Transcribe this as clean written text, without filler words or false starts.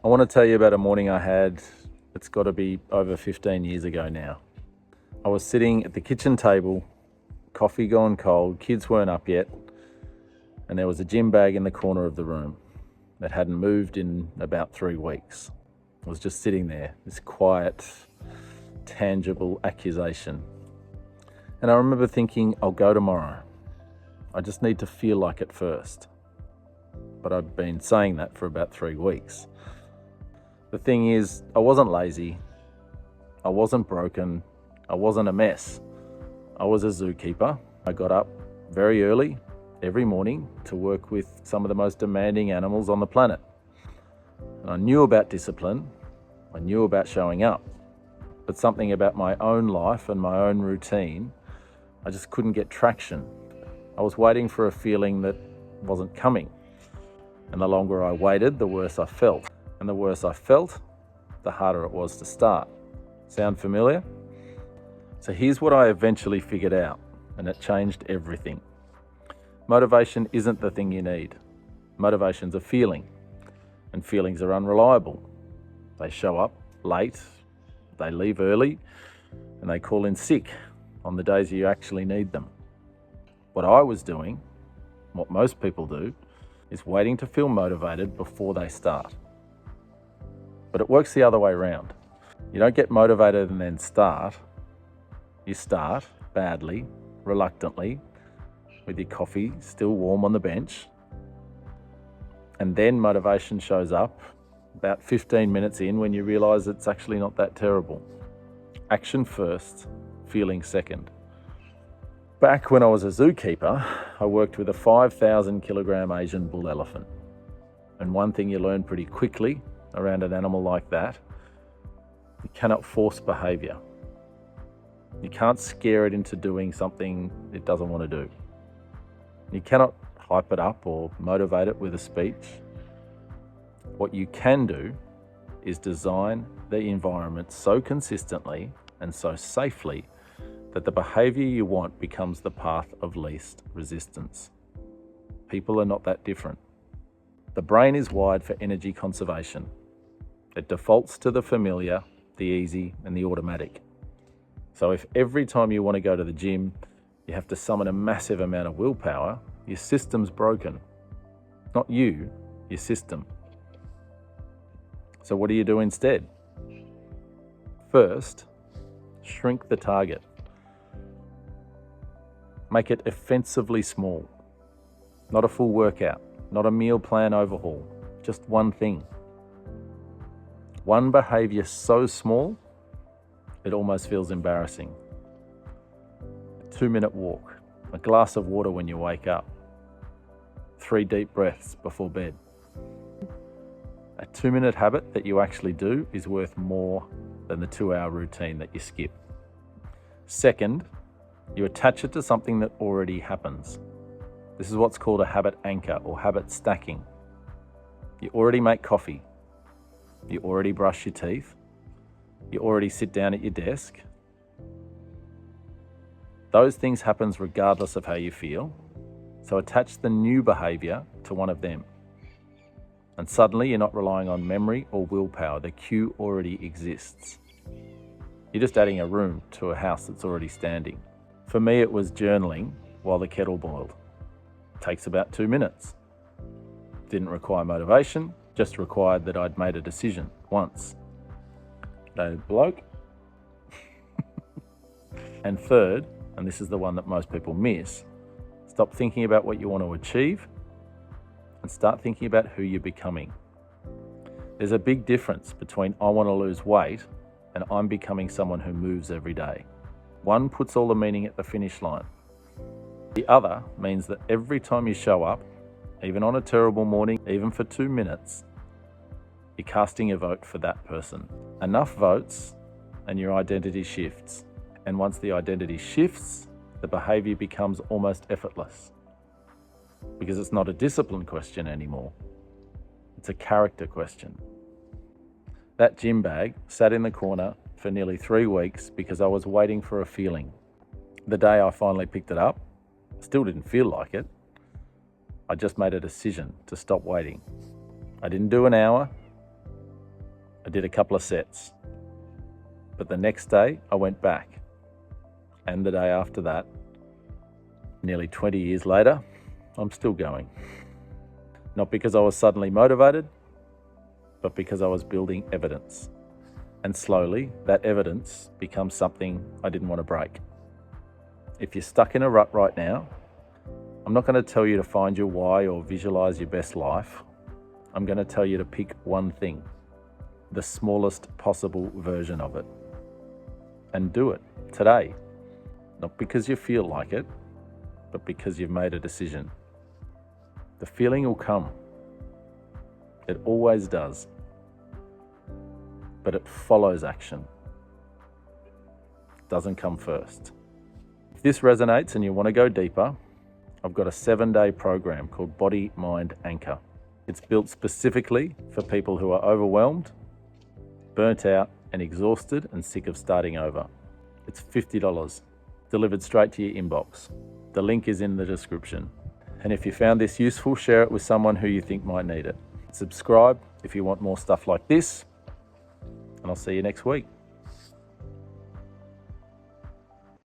I want to tell you about a morning I had. It's got to be over 15 years ago now. I was sitting at the kitchen table, coffee gone cold, kids weren't up yet, and there was a gym bag in the corner of the room that hadn't moved in about 3 weeks. It was just sitting there, this quiet, tangible accusation. And I remember thinking, I'll go tomorrow. I just need to feel like it first. But I'd been saying that for about 3 weeks. The thing is, I wasn't lazy, I wasn't broken, I wasn't a mess. I was a zookeeper. I got up very early every morning to work with some of the most demanding animals on the planet. And I knew about discipline, I knew about showing up, but something about my own life and my own routine, I just couldn't get traction. I was waiting for a feeling that wasn't coming. And the longer I waited, the worse I felt. And the worse I felt, the harder it was to start. Sound familiar? So here's what I eventually figured out, and it changed everything. Motivation isn't the thing you need. Motivation's a feeling, and feelings are unreliable. They show up late, they leave early, and they call in sick on the days you actually need them. What I was doing, what most people do, is waiting to feel motivated before they start. But it works the other way around. You don't get motivated and then start. You start badly, reluctantly, with your coffee still warm on the bench. And then motivation shows up about 15 minutes in when you realize it's actually not that terrible. Action first, feeling second. Back when I was a zookeeper, I worked with a 5,000 kilogram Asian bull elephant. And one thing you learn pretty quickly around an animal like that, you cannot force behaviour. You can't scare it into doing something it doesn't want to do. You cannot hype it up or motivate it with a speech. What you can do is design the environment so consistently and so safely that the behaviour you want becomes the path of least resistance. People are not that different. The brain is wired for energy conservation. It defaults to the familiar, the easy, and the automatic. So if every time you want to go to the gym, you have to summon a massive amount of willpower, your system's broken. Not you, your system. So what do you do instead? First, shrink the target. Make it offensively small. Not a full workout, not a meal plan overhaul, just one thing. One behaviour so small, it almost feels embarrassing. A 2-minute walk, a glass of water when you wake up, 3 deep breaths before bed. A 2-minute habit that you actually do is worth more than the 2-hour routine that you skip. Second, you attach it to something that already happens. This is what's called a habit anchor or habit stacking. You already make coffee. You already brush your teeth. You already sit down at your desk. Those things happen regardless of how you feel. So attach the new behaviour to one of them. And suddenly you're not relying on memory or willpower. The cue already exists. You're just adding a room to a house that's already standing. For me, it was journaling while the kettle boiled. It takes about 2 minutes. Didn't require motivation, just required that I'd made a decision once. No bloke. And third, and this is the one that most people miss, stop thinking about what you want to achieve and start thinking about who you're becoming. There's a big difference between I want to lose weight and I'm becoming someone who moves every day. One puts all the meaning at the finish line. The other means that every time you show up, even on a terrible morning, even for 2 minutes, you're casting a vote for that person. Enough votes and your identity shifts. And once the identity shifts, the behaviour becomes almost effortless. Because it's not a discipline question anymore. It's a character question. That gym bag sat in the corner for nearly 3 weeks because I was waiting for a feeling. The day I finally picked it up, I still didn't feel like it. I just made a decision to stop waiting. I didn't do an hour. I did a couple of sets. But the next day I went back. And the day after that, nearly 20 years later, I'm still going. Not because I was suddenly motivated, but because I was building evidence. And slowly, that evidence becomes something I didn't want to break. If you're stuck in a rut right now, I'm not going to tell you to find your why or visualize your best life. I'm going to tell you to pick one thing, the smallest possible version of it, and do it today. Not because you feel like it, but because you've made a decision. The feeling will come. It always does. But it follows action. It doesn't come first. If this resonates and you want to go deeper, I've got a 7-day program called Body, Mind, Anchor. It's built specifically for people who are overwhelmed, burnt out, and exhausted and sick of starting over. It's $50, delivered straight to your inbox. The link is in the description. And if you found this useful, share it with someone who you think might need it. Subscribe if you want more stuff like this, and I'll see you next week.